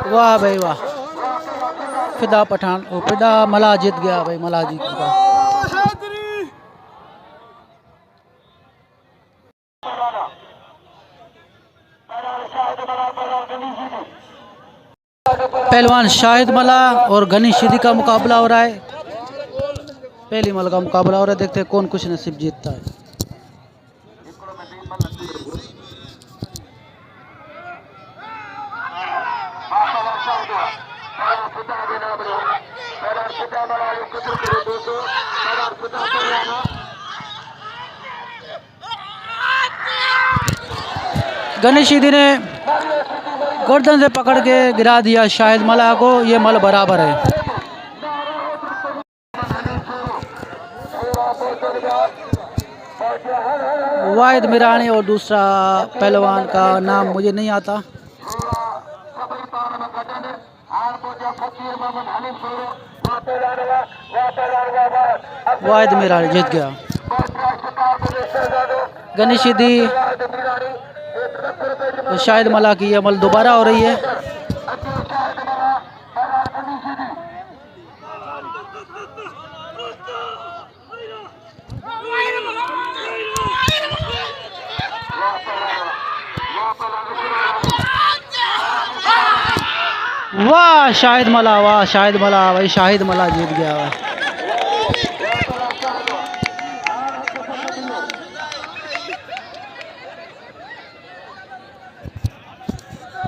वाह भाई वाह, फिदा पठान, फिदा मला जीत गया भाई, मला जीत गया। पहलवान शाहिद मला और गनी शिदी का मुकाबला हो रहा है। पहली मल का मुकाबला हो रहा है, देखते हैं कौन कुछ नसीब जीतता है। गनी शिदी ने गर्दन से पकड़ के गिरा दिया शाहिद मला को। ये मल बराबर है। वाहिद मिरानी और दूसरा पहलवान का नाम मुझे नहीं आता। वाहिद मिरानी जीत गया। गनी शिदी शाहिद मला की अमल दोबारा हो रही है। वाह शाहिद मला, वाह शाहिद मला, भाई शाहिद मला जीत गया।